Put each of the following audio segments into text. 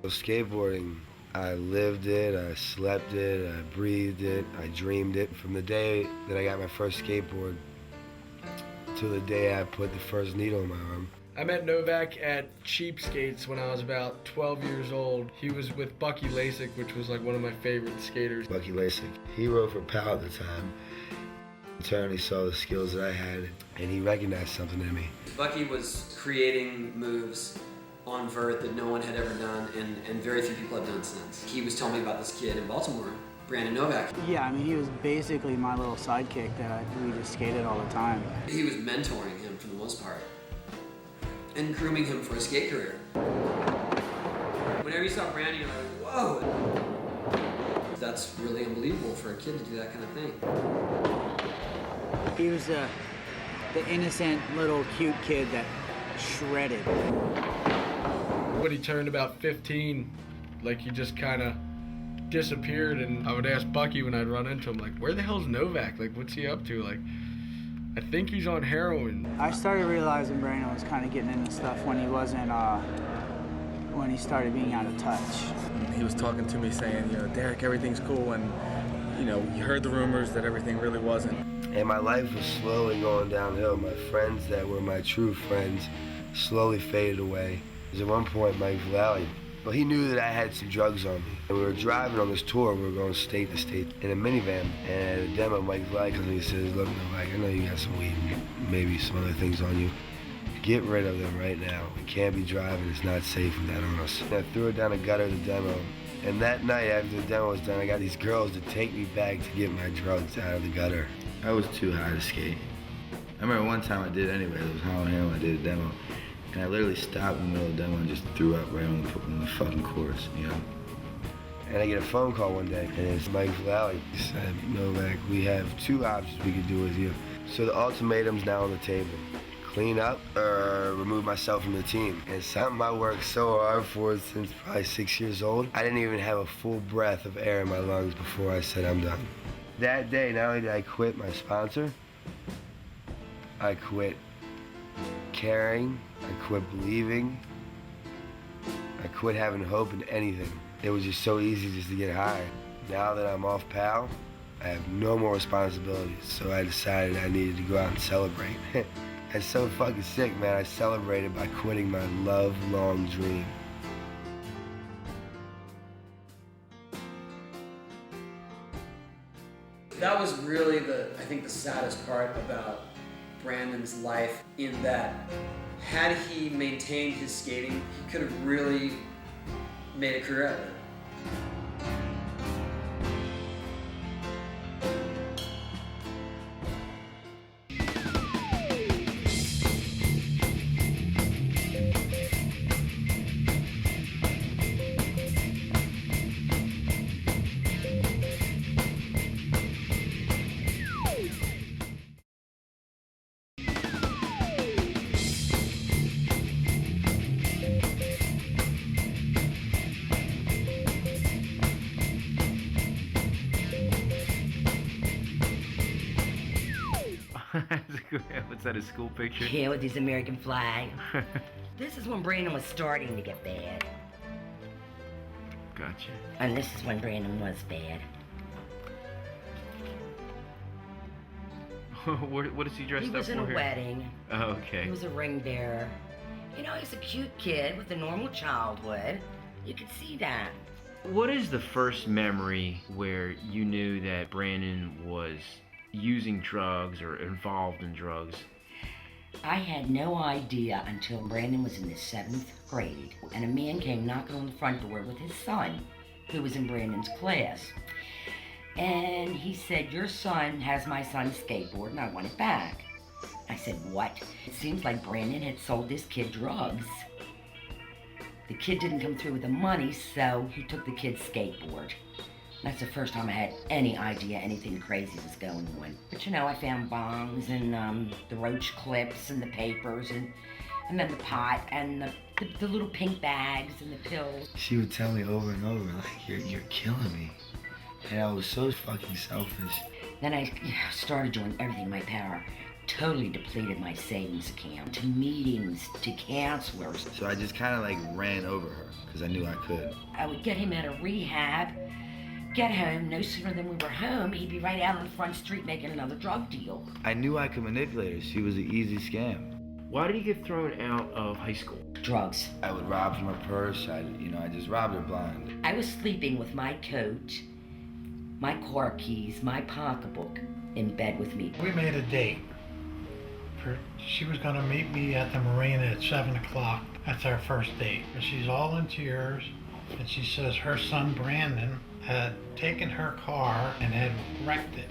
Skateboarding, I lived it, I slept it, I breathed it, I dreamed it. From the day that I got my first skateboard to the day I put the first needle in my arm. I met Novac at Cheapskates when I was about 12 years old. He was with Bucky Lasik, which was like one of my favorite skaters. Bucky Lasik, he rode for PAL at the time. In turn, he saw the skills that I had, and he recognized something in me. Bucky was creating moves on vert that no one had ever done, and very few people have done since. He was telling me about this kid in Baltimore, Brandon Novac. Yeah, I mean, he was basically my little sidekick that we just skated all the time. He was mentoring him for the most part, and grooming him for a skate career. Whenever you saw Brandon, you're like, whoa! That's really unbelievable for a kid to do that kind of thing. He was the innocent little cute kid that shredded. When he turned about 15, like he just kind of disappeared, and I would ask Bucky when I'd run into him, like, where the hell's Novac? Like, what's he up to? Like, I think he's on heroin. I started realizing Brandon was kind of getting into stuff when he wasn't, when he started being out of touch. He was talking to me saying, Derek, everything's cool, and, he heard the rumors that everything really wasn't. And my life was slowly going downhill. My friends that were my true friends slowly faded away. Because at one point, Mike Valley, well, he knew that I had some drugs on me. And we were driving on this tour. We were going state to state in a minivan. And at a demo, Mike Valley comes and he says, look, Novak, I know you got some weed and maybe some other things on you. Get rid of them right now. We can't be driving. It's not safe with that on us. And I threw it down a gutter of the demo. And that night, after the demo was done, I got these girls to take me back to get my drugs out of the gutter. I was too high to skate. I remember one time I did anyway. It was Halloween when I did a demo. And I literally stopped in the middle of the demo and just threw up right on the fucking course, And I get a phone call one day, and it's Mike Valley. He said, Novak, we have two options we could do with you. So the ultimatum's now on the table. Clean up or remove myself from the team. And something I worked so hard for since probably 6 years old. I didn't even have a full breath of air in my lungs before I said I'm done. That day, not only did I quit my sponsor, I quit caring, I quit believing, I quit having hope in anything. It was just so easy just to get high. Now that I'm off PAL, I have no more responsibilities, so I decided I needed to go out and celebrate. It's so fucking sick, man. I celebrated by quitting my love-long dream. That was really I think the saddest part about Brandon's life, in that had he maintained his skating, he could have really made a career out of it. What's that, a school picture? Yeah, with his American flag. This is when Brandon was starting to get bad. Gotcha. And this is when Brandon was bad. What is he dressed up for? He was in a wedding. Oh, okay. He was a ring bearer. He's a cute kid with a normal childhood. You could see that. What is the first memory where you knew that Brandon was using drugs or involved in drugs? I had no idea until Brandon was in the 7th grade, and a man came knocking on the front door with his son, who was in Brandon's class. And he said, your son has my son's skateboard and I want it back. I said, what? It seems like Brandon had sold this kid drugs. The kid didn't come through with the money, so he took the kid's skateboard. That's the first time I had any idea anything crazy was going on. But I found bongs and the roach clips and the papers and then the pot and the little pink bags and the pills. She would tell me over and over, like, you're killing me. And I was so fucking selfish. Then I started doing everything in my power totally depleted my savings account, to meetings, to counselors. So I just kind of like ran over her because I knew I could. I would get him out of rehab, get home, no sooner than we were home, he'd be right out on the front street making another drug deal. I knew I could manipulate her. She was an easy scam. Why did he get thrown out of high school? Drugs. I would rob from her purse. I just robbed her blind. I was sleeping with my coat, my car keys, my pocketbook in bed with me. We made a date. She was going to meet me at the marina at 7 o'clock. That's our first date. And she's all in tears, and she says her son Brandon had taken her car and had wrecked it.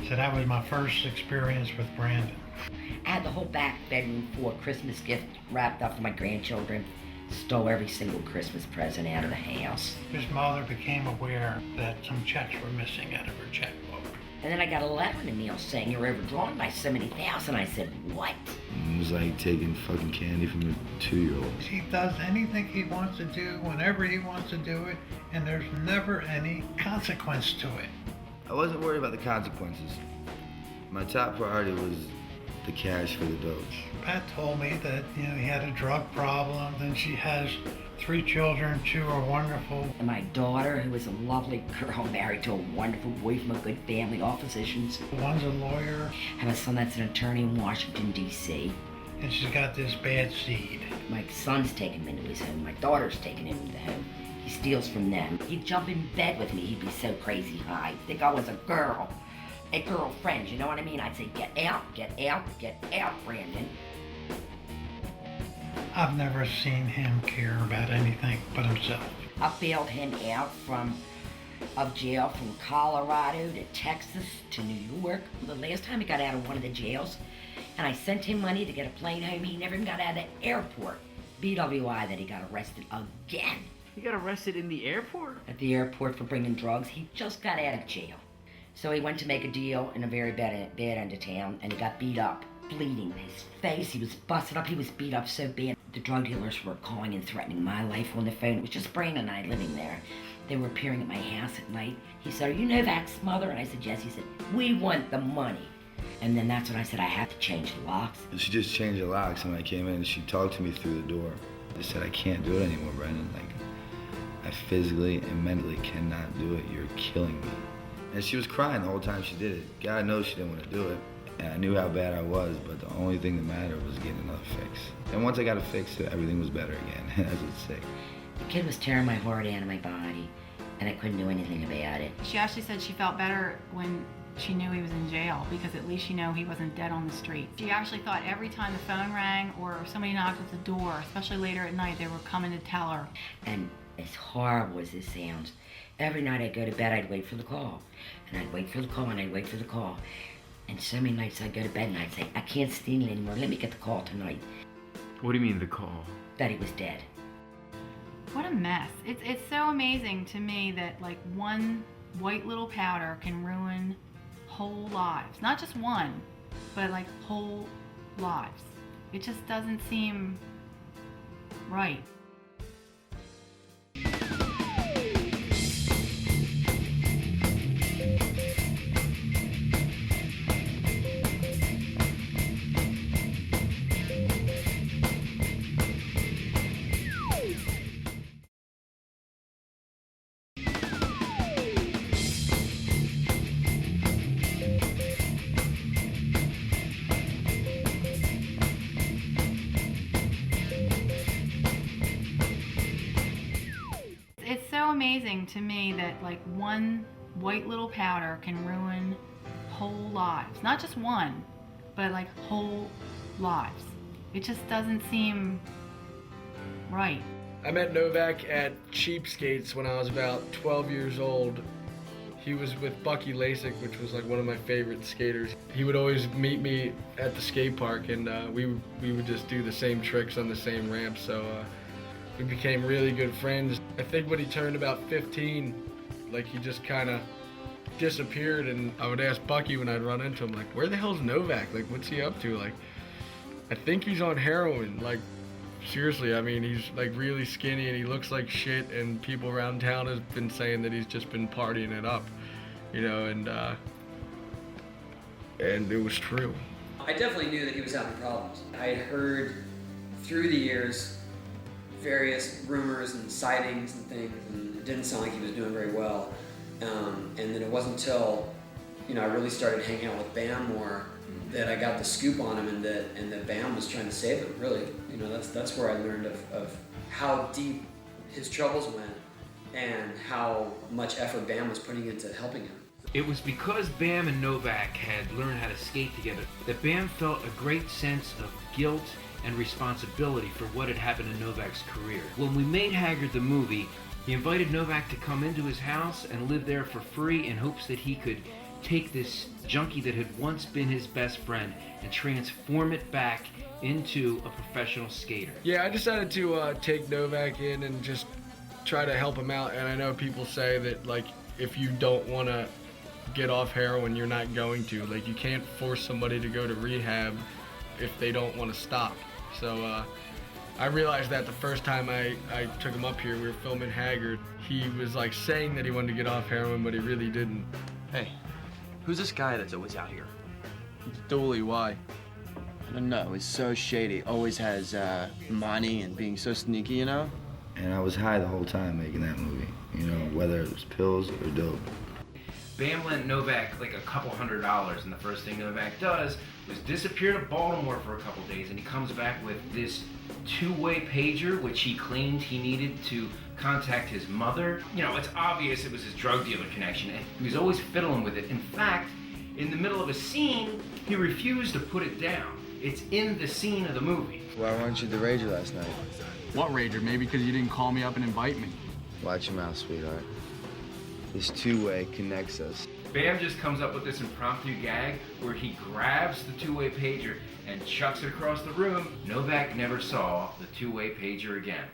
So that was my first experience with Brandon. I had the whole back bedroom full of Christmas gifts wrapped up for my grandchildren. Stole every single Christmas present out of the house. His mother became aware that some checks were missing out of her checkbook. And then I got a letter in the mail saying you're overdrawn by so many thousand. I said, what? It was like taking fucking candy from a 2-year-old. He does anything he wants to do, whenever he wants to do it, and there's never any consequence to it. I wasn't worried about the consequences. My top priority was the cash for the Doge. Pat told me that, he had a drug problem, then she has 3 children, 2 are wonderful. And my daughter, who is a lovely girl, married to a wonderful boy from a good family, all physicians. One's a lawyer. I have a son that's an attorney in Washington, D.C. And she's got this bad seed. My son's taking him into his home. My daughter's taking him into the home. He steals from them. He'd jump in bed with me. He'd be so crazy high. Think I was a girlfriend, you know what I mean? I'd say, get out, Brandon. I've never seen him care about anything but himself. I bailed him out of jail from Colorado to Texas to New York. The last time he got out of one of the jails, and I sent him money to get a plane home, he never even got out of the airport. BWI that he got arrested again. He got arrested in the airport? At the airport for bringing drugs. He just got out of jail. So he went to make a deal in a very bad end of town, and he got beat up, bleeding. His face, he was busted up, he was beat up so bad. The drug dealers were calling and threatening my life on the phone. It was just Brandon and I living there. They were appearing at my house at night. He said, are you Novac's mother? And I said, yes. He said, we want the money. And then that's when I said, I have to change the locks. She just changed the locks, and when I came in, she talked to me through the door. I said, I can't do it anymore, Brandon. I physically and mentally cannot do it. You're killing me. And she was crying the whole time she did it. God knows she didn't want to do it. And I knew how bad I was, but the only thing that mattered was getting another fix. And once I got it fixed, everything was better again, as it's sick. The kid was tearing my heart out of my body, and I couldn't do anything about it. She actually said she felt better when she knew he was in jail, because at least she knew he wasn't dead on the street. She actually thought every time the phone rang or somebody knocked at the door, especially later at night, they were coming to tell her. And as horrible as this sounds, every night I'd go to bed, I'd wait for the call. And I'd wait for the call, and I'd wait for the call. And so many nights I'd go to bed and I'd say, I can't stand it anymore, let me get the call tonight. What do you mean, the call? That he was dead. What a mess. It's so amazing to me that one white little powder can ruin whole lives. Not just one, but whole lives. It just doesn't seem right. It's so amazing to me that one white little powder can ruin whole lives. Not just one, but whole lives. It just doesn't seem right. I met Novac at Cheapskates when I was about 12 years old. He was with Bucky Lasik, which was one of my favorite skaters. He would always meet me at the skate park, and we would just do the same tricks on the same ramp, so we became really good friends. I think when he turned about 15, he just kind of disappeared, and I would ask Bucky when I'd run into him, where the hell's Novac? What's he up to? I think he's on heroin. Seriously, I mean, he's really skinny and he looks like shit, and people around town have been saying that he's just been partying it up, and it was true. I definitely knew that he was having problems. I had heard through the years various rumors and sightings and things, and it didn't sound like he was doing very well. And then it wasn't until, you know, I really started hanging out with Bam more that I got the scoop on him, and that Bam was trying to save him. Really, you know, that's where I learned of how deep his troubles went and how much effort Bam was putting into helping him. It was because Bam and Novac had learned how to skate together that Bam felt a great sense of guilt and responsibility for what had happened in Novac's career. When we made Haggard the movie, he invited Novac to come into his house and live there for free in hopes that he could take this junkie that had once been his best friend and transform it back into a professional skater. Yeah, I decided to take Novac in and just try to help him out. And I know people say that, like, if you don't want to get off heroin, you're not going to. Like, you can't force somebody to go to rehab if they don't want to stop. So I realized that the first time I took him up here, we were filming Haggard. He was like saying that he wanted to get off heroin, but he really didn't. Hey, who's this guy that's always out here? Dooley, why? I don't know, he's so shady. Always has money and being so sneaky, you know? And I was high the whole time making that movie, you know, whether it was pills or dope. Bam lent Novac like a couple $100, and the first thing Novac does was disappear to Baltimore for a couple days, and he comes back with this two-way pager, which he claimed he needed to contact his mother. You know, it's obvious it was his drug dealer connection, and he was always fiddling with it. In fact, in the middle of a scene, he refused to put it down. It's in the scene of the movie. Why weren't you the Rager last night? What Rager? Maybe because you didn't call me up and invite me. Watch your mouth, sweetheart. This two-way connects us. Bam just comes up with this impromptu gag where he grabs the two-way pager and chucks it across the room. Novac never saw the two-way pager again.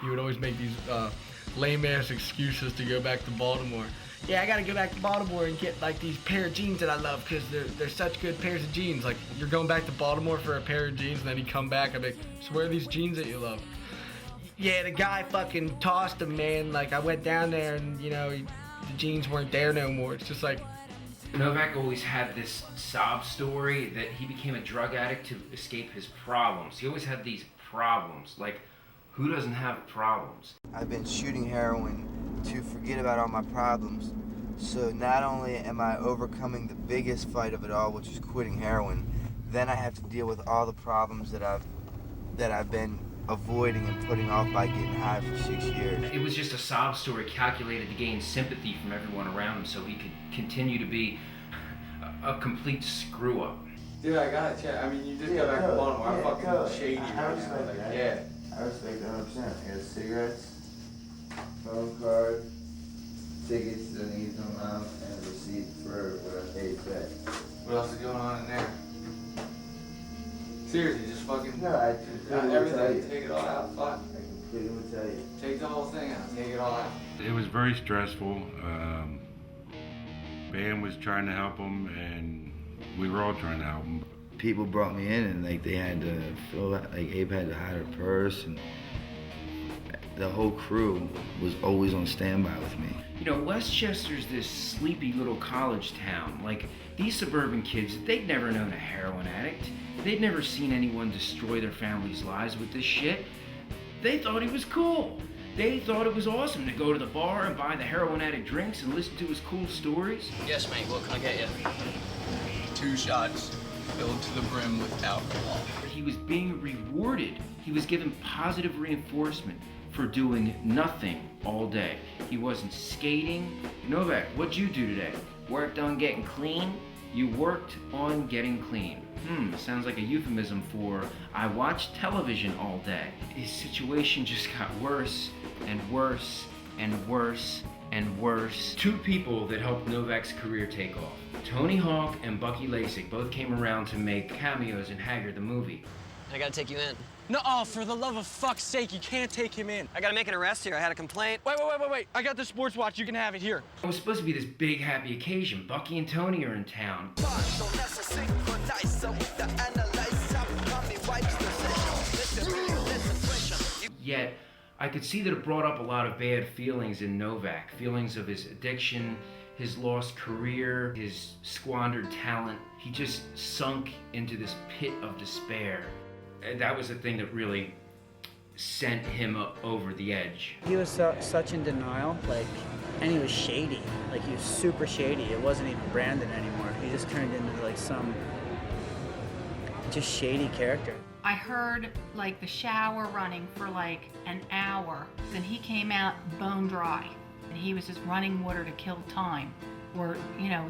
He would always make these lame-ass excuses to go back to Baltimore. Yeah, I gotta go back to Baltimore and get like these pair of jeans that I love because they're such good pairs of jeans. Like, you're going back to Baltimore for a pair of jeans, and then he'd come back and be like, so where are these jeans that you love? Yeah, the guy fucking tossed them, man. Like, I went down there and, you know, the jeans weren't there no more. It's just like... Novac always had this sob story that he became a drug addict to escape his problems. He always had these problems. Like, who doesn't have problems? I've been shooting heroin to forget about all my problems. So not only am I overcoming the biggest fight of it all, which is quitting heroin, then I have to deal with all the problems that I've been avoiding and putting off by getting high for 6 years. It was just a sob story calculated to gain sympathy from everyone around him so he could continue to be a complete screw-up. Dude, I gotta check. I mean, you just got back to Baltimore. I'm fucking shady right now. Like, yeah. I respect 100%. I got cigarettes, phone card, tickets that I need to come out, and a receipt for what I paid today. What else is going on in there? Seriously, just fucking... No, I completely will tell you. Take it all out. Fuck. I completely will tell you. Take the whole thing out. Take it all out. It was very stressful. Bam was trying to help him, and we were all trying to help him. People brought me in and like they had to fill out, like Abe had to hide her purse, and the whole crew was always on standby with me. You know, Westchester's this sleepy little college town. Like, these suburban kids, they'd never known a heroin addict. They'd never seen anyone destroy their family's lives with this shit. They thought he was cool. They thought it was awesome to go to the bar and buy the heroin addict drinks and listen to his cool stories. Yes, mate, what can I get you? 2 shots filled to the brim with alcohol. He was being rewarded. He was given positive reinforcement for doing nothing all day. He wasn't skating. Novac, what'd you do today? Worked on getting clean? You worked on getting clean. Sounds like a euphemism for I watched television all day. His situation just got worse and worse and worse and worse. 2 people that helped Novac's career take off. Tony Hawk and Bucky Lasik both came around to make cameos in Haggard the movie. I gotta take you in. No, for the love of fuck's sake, you can't take him in. I gotta make an arrest here. I had a complaint. Wait. I got the sports watch. You can have it here. It was supposed to be this big happy occasion. Bucky and Tony are in town. Yet, I could see that it brought up a lot of bad feelings in Novac. Feelings of his addiction, his lost career, his squandered talent. He just sunk into this pit of despair. And that was the thing that really sent him over the edge. He was such in denial, and he was shady. He was super shady. It wasn't even Brandon anymore. He just turned into some just shady character. I heard the shower running for an hour, and he came out bone dry. And he was just running water to kill time, or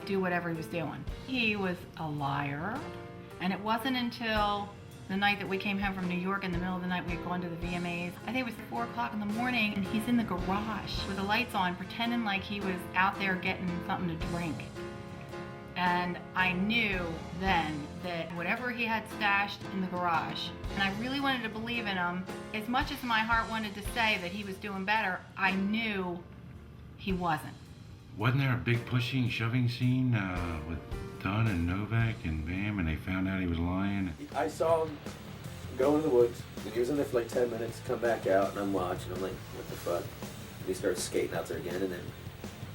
do whatever he was doing. He was a liar, and it wasn't until the night that we came home from New York, in the middle of the night, we had gone to the VMAs. I think it was 4 o'clock in the morning, and he's in the garage with the lights on, pretending like he was out there getting something to drink. And I knew then that whatever he had stashed in the garage, and I really wanted to believe in him, as much as my heart wanted to say that he was doing better, I knew he wasn't. Wasn't there a big pushing, shoving scene with Dunn and Novac and Bam, and they found out he was lying? I saw him go in the woods, and he was in there for 10 minutes, come back out, and I'm watching. I'm like, what the fuck? And he starts skating out there again, and then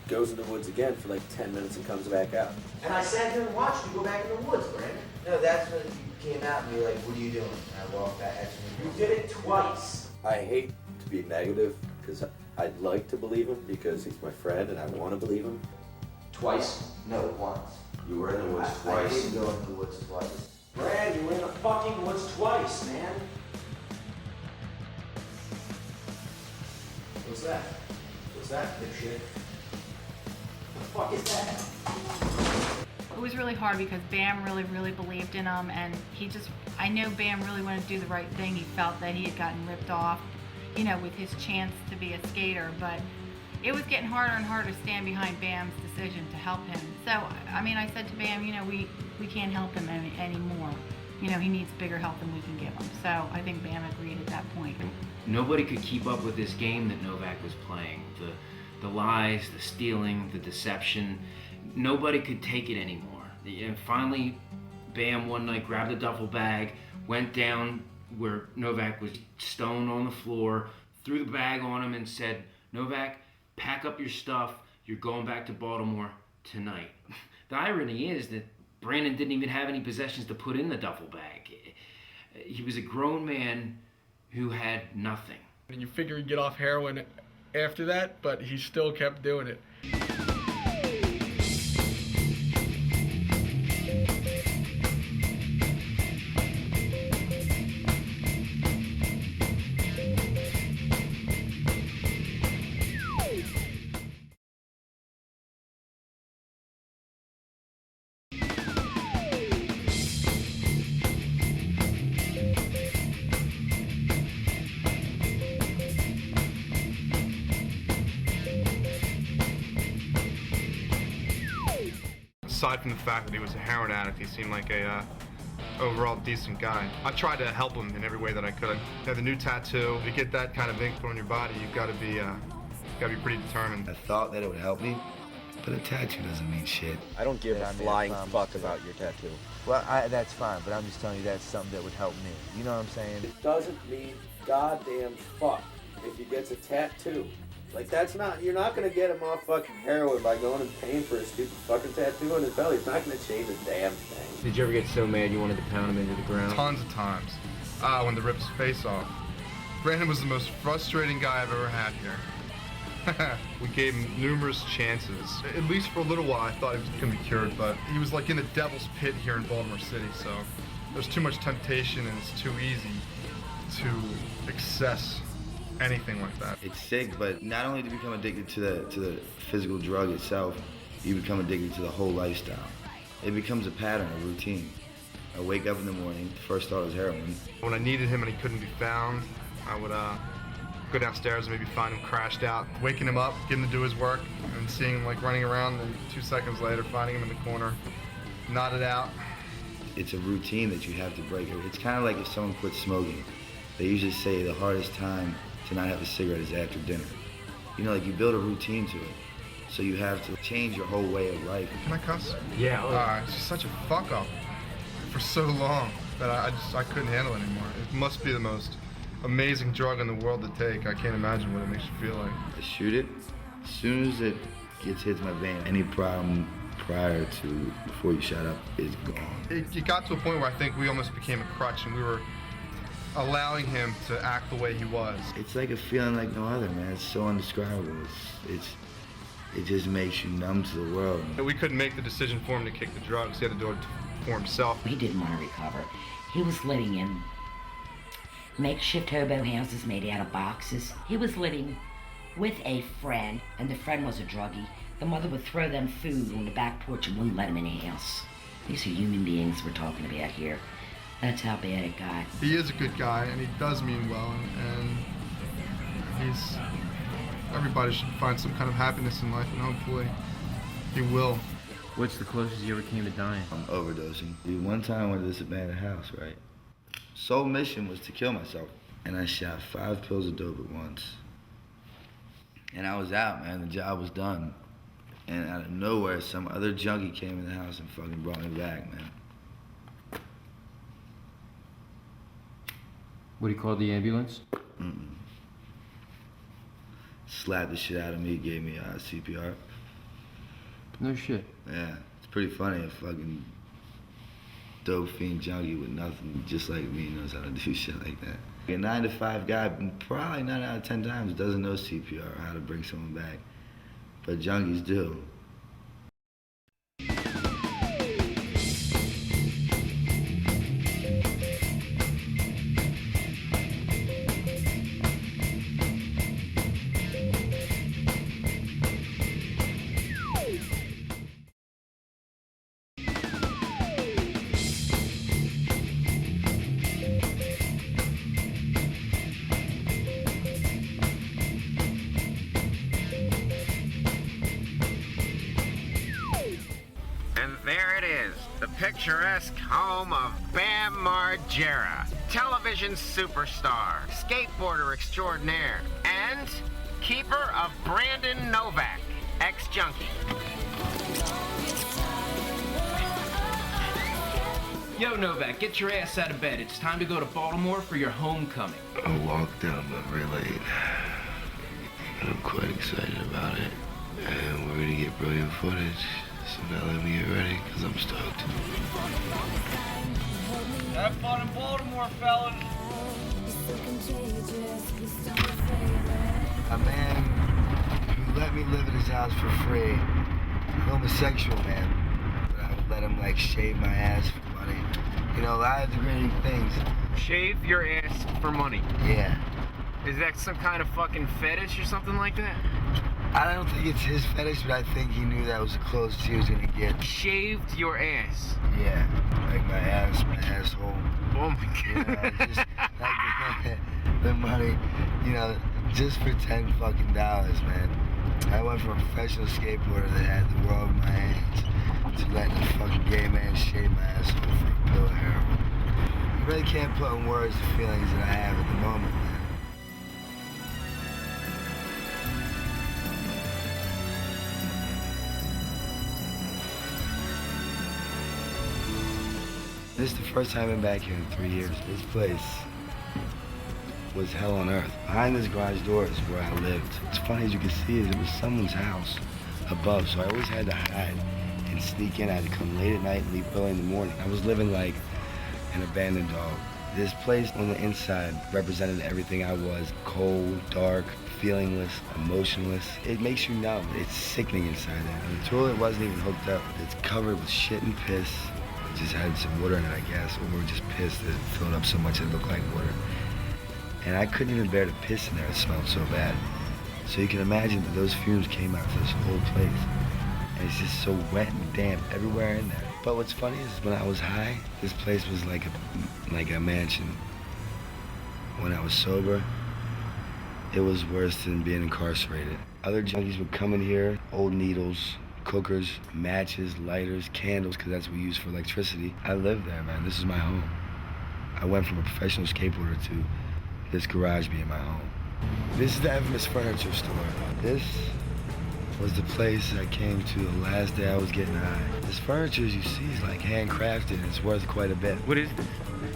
goes in the woods again for 10 minutes and comes back out. And I sat here and watched you go back in the woods, Brandon. No, that's when you came out and you were like, what are you doing? And I walked back at you. You did it twice. I hate to be negative, because I'd like to believe him, because he's my friend, and I want to believe him. Twice? No, once. You were in the woods I twice. didn't go in the woods twice. Brad, you were in the fucking woods twice, man. What's that? What's that, dipshit? What the fuck is that? It was really hard because Bam really, really believed in him, and I know Bam really wanted to do the right thing. He felt that he had gotten ripped off, with his chance to be a skater, but it was getting harder and harder to stand behind Bam's decision to help him. So, I said to Bam, we can't help him anymore. He needs bigger help than we can give him. So I think Bam agreed at that point. Nobody could keep up with this game that Novac was playing. The lies, the stealing, the deception. Nobody could take it anymore. And finally, Bam one night grabbed a duffel bag, went down where Novac was stone on the floor, threw the bag on him and said, Novac, pack up your stuff. You're going back to Baltimore tonight. The irony is that Brandon didn't even have any possessions to put in the duffel bag. He was a grown man who had nothing. And you figure he'd get off heroin after that, but he still kept doing it. Aside from the fact that he was a heroin addict, he seemed like a overall decent guy. I tried to help him in every way that I could. You have the new tattoo. To get that kind of ink put on your body, you've got to be pretty determined. I thought that it would help me, but a tattoo doesn't mean shit. I don't give a flying fuck about your tattoo. Well, that's fine, but I'm just telling you that's something that would help me. You know what I'm saying? It doesn't mean goddamn fuck if he gets a tattoo. You're not gonna get him off fucking heroin by going and paying for a stupid fucking tattoo on his belly. It's not gonna change a damn thing. Did you ever get so mad you wanted to pound him into the ground? Tons of times. I wanted to rip his face off. Brandon was the most frustrating guy I've ever had here. We gave him numerous chances. At least for a little while, I thought he was gonna be cured, but he was in the devil's pit here in Baltimore City, so there's too much temptation and it's too easy to access anything like that. It's sick, but not only do you become addicted to the physical drug itself, you become addicted to the whole lifestyle. It becomes a pattern, a routine. I wake up in the morning, the first thought was heroin. When I needed him and he couldn't be found, I would go downstairs and maybe find him crashed out, waking him up, getting him to do his work, and seeing him running around, and 2 seconds later finding him in the corner, nodded out. It's a routine that you have to break. It's kind of like if someone quits smoking. They usually say the hardest time to not have a cigarette is after dinner. You build a routine to it. So you have to change your whole way of life. Can I cuss? Yeah. It's just such a fuck up for so long that I couldn't handle it anymore. It must be the most amazing drug in the world to take. I can't imagine what it makes you feel like. I shoot it. As soon as it gets hits my vein. Any problem prior to, before you shut up, is gone. It got to a point where I think we almost became a crutch, and we were allowing him to act the way he was. It's like a feeling like no other, man. It's so indescribable. It just makes you numb to the world. We couldn't make the decision for him to kick the drugs. He had to do it for himself. He didn't want to recover. He was living in makeshift hobo houses made out of boxes. He was living with a friend, and the friend was a druggie. The mother would throw them food on the back porch and wouldn't let him in the house. These are human beings we're talking about here. That's how bad it got. He is a good guy, and he does mean well, and everybody should find some kind of happiness in life, and hopefully he will. What's the closest you ever came to dying? I'm overdosing. Dude, one time I went to this abandoned house, right? Sole mission was to kill myself. And I shot 5 pills of dope at once. And I was out, man. The job was done. And out of nowhere, some other junkie came in the house and fucking brought me back, man. What, he called the ambulance? Slapped the shit out of me, gave me CPR. No shit. Yeah, it's pretty funny. A fucking dope fiend junkie with nothing, just like me, knows how to do shit like that. A 9 to 5 guy, probably 9 out of 10 times, doesn't know CPR or how to bring someone back. But junkies do. There it is, the picturesque home of Bam Margera, television superstar, skateboarder extraordinaire, and keeper of Brandon Novac, ex-junkie. Yo, Novac, get your ass out of bed. It's time to go to Baltimore for your homecoming. I walked down memory lane, and I'm quite excited about it. And we're gonna get brilliant footage. So now let me get ready, because I'm stoked. Have fun in Baltimore, fellas. A man who let me live in his house for free. A homosexual man. But I would let him, like, shave my ass for money. You know, a lot of degrading things. Shave your ass for money? Yeah. Is that some kind of fucking fetish or something like that? I don't think it's his fetish, but I think he knew that was the closest he was gonna get. Shaved your ass? Yeah, like my ass, my asshole. Oh my god. Just like the money, you know, just for $10 fucking, man. I went from a professional skateboarder that had the world in my hands to letting a fucking gay man shave my asshole for a pill of heroin. You really can't put in words the feelings that I have at the moment, man. This is the first time I've been back here in 3 years. This place was hell on earth. Behind this garage door is where I lived. What's funny, as you can see, is it was someone's house above, so I always had to hide and sneak in. I had to come late at night and leave early in the morning. I was living like an abandoned dog. This place on the inside represented everything I was. Cold, dark, feelingless, emotionless. It makes you numb. It's sickening inside there. And the toilet wasn't even hooked up. It's covered with shit and piss. It just had some water in it, I guess, or just piss that filled up so much it looked like water. And I couldn't even bear to piss in there. It smelled so bad. So you can imagine that those fumes came out to this whole place. And it's just so wet and damp everywhere in there. But what's funny is when I was high, this place was like a mansion. When I was sober, it was worse than being incarcerated. Other junkies would come in here, old needles, cookers, matches, lighters, candles, because that's what we use for electricity. I lived there, man. This is my home. I went from a professional skateboarder to this garage being my home. This is the infamous furniture store. This was the place I came to the last day I was getting high. This furniture, as you see, is like handcrafted and it's worth quite a bit. What is this?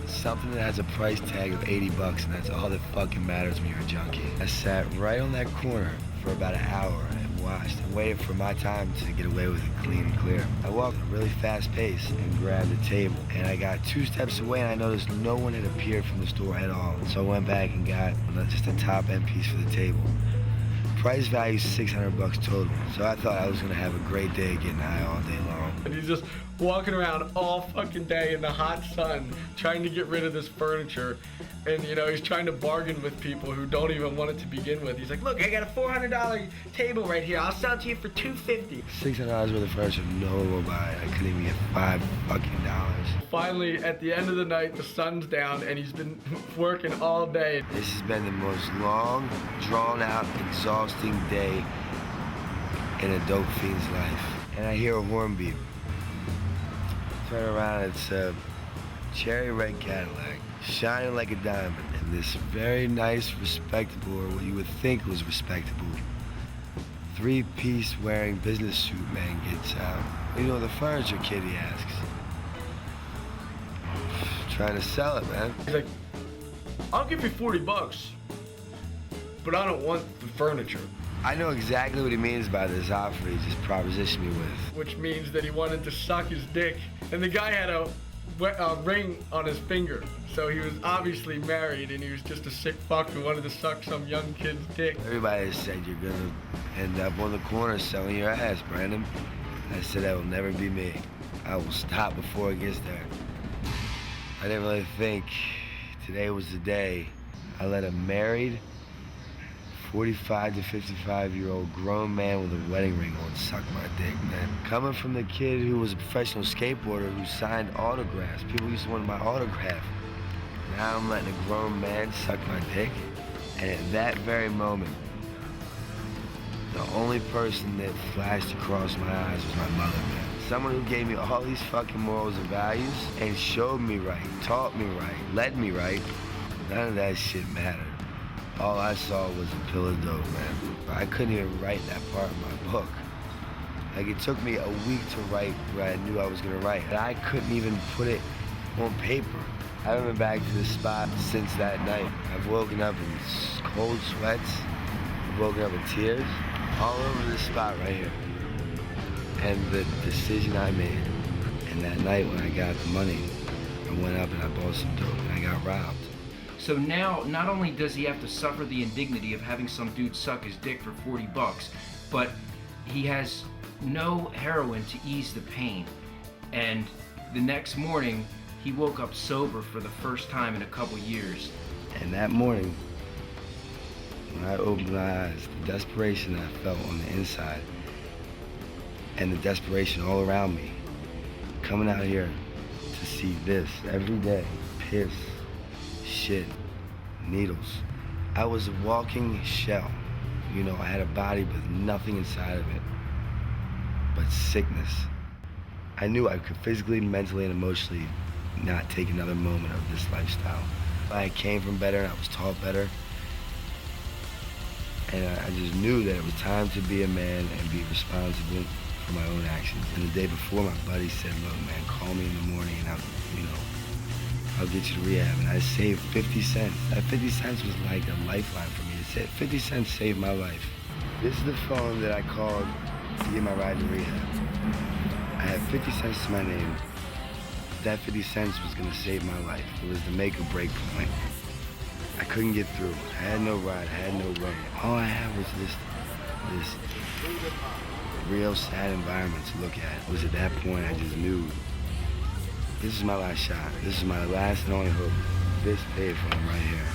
Something that has a price tag of $80, and that's all that fucking matters when you're a junkie. I sat right on that corner for about an hour and watched and waited for my time to get away with it clean and clear. I walked at a really fast pace and grabbed the table, and I got 2 steps away and I noticed no one had appeared from the store at all. So I went back and got just a top end piece for the table. Price value $600 total. So I thought I was gonna have a great day getting high all day long. And he's just walking around all fucking day in the hot sun trying to get rid of this furniture. And you know, he's trying to bargain with people who don't even want it to begin with. He's like, look, I got a $400 table right here. I'll sell it to you for $250. $600 worth of furniture, no one will buy it. I couldn't even get $5 fucking. Finally, at the end of the night, the sun's down and he's been working all day. This has been the most long, drawn out, exhausting day in a dope fiend's life. And I hear a horn beep. Turn around, it's a cherry red Cadillac, shining like a diamond. And this very nice, respectable, or what you would think was respectable, 3-piece wearing business suit man gets out. You know, the furniture kid, he asks. Trying to sell it, man. He's like, I'll give you $40, but I don't want the furniture. I know exactly what he means by this offer he just propositioned me with. Which means that he wanted to suck his dick. And the guy had a ring on his finger. So he was obviously married and he was just a sick fuck who wanted to suck some young kid's dick. Everybody said you're gonna end up on the corner selling your ass, Brandon. I said that will never be me. I will stop before it gets there. I didn't really think today was the day I let a married 45 to 55-year-old grown man with a wedding ring on suck my dick, man. Coming from the kid who was a professional skateboarder who signed autographs. People used to want my autograph. Now I'm letting a grown man suck my dick. And at that very moment, the only person that flashed across my eyes was my mother, man. Someone who gave me all these fucking morals and values and showed me right, taught me right, led me right. None of that shit mattered. All I saw was a pill of dope, man. I couldn't even write that part of my book. Like, it took me a week to write what I knew I was gonna write, and I couldn't even put it on paper. I haven't been back to this spot since that night. I've woken up in cold sweats, I've woken up in tears, all over this spot right here. And the decision I made, and that night when I got the money, I went up and I bought some dope and I got robbed. So now, not only does he have to suffer the indignity of having some dude suck his dick for $40, but he has no heroin to ease the pain. And the next morning, he woke up sober for the first time in a couple years. And that morning, when I opened my eyes, the desperation that I felt on the inside, and the desperation all around me, coming out here to see this every day, piss, shit, needles. I was a walking shell. You know, I had a body with nothing inside of it but sickness. I knew I could physically, mentally, and emotionally not take another moment of this lifestyle. I came from better and I was taught better. And I just knew that it was time to be a man and be responsible for my own actions. And the day before, my buddy said, look, man, call me in the morning and I'll get you to rehab. And I saved 50 cents. That 50 cents was like a lifeline for me. It said 50 cents saved my life. This is the phone that I called to get my ride to rehab. I had 50 cents to my name. That 50 cents was gonna save my life. It was the make or break point. I couldn't get through. I had no ride, I had no way. All I had was this real sad environment to look at. It was at that point I just knew this is my last shot. This is my last and only hope. This paid for him right here.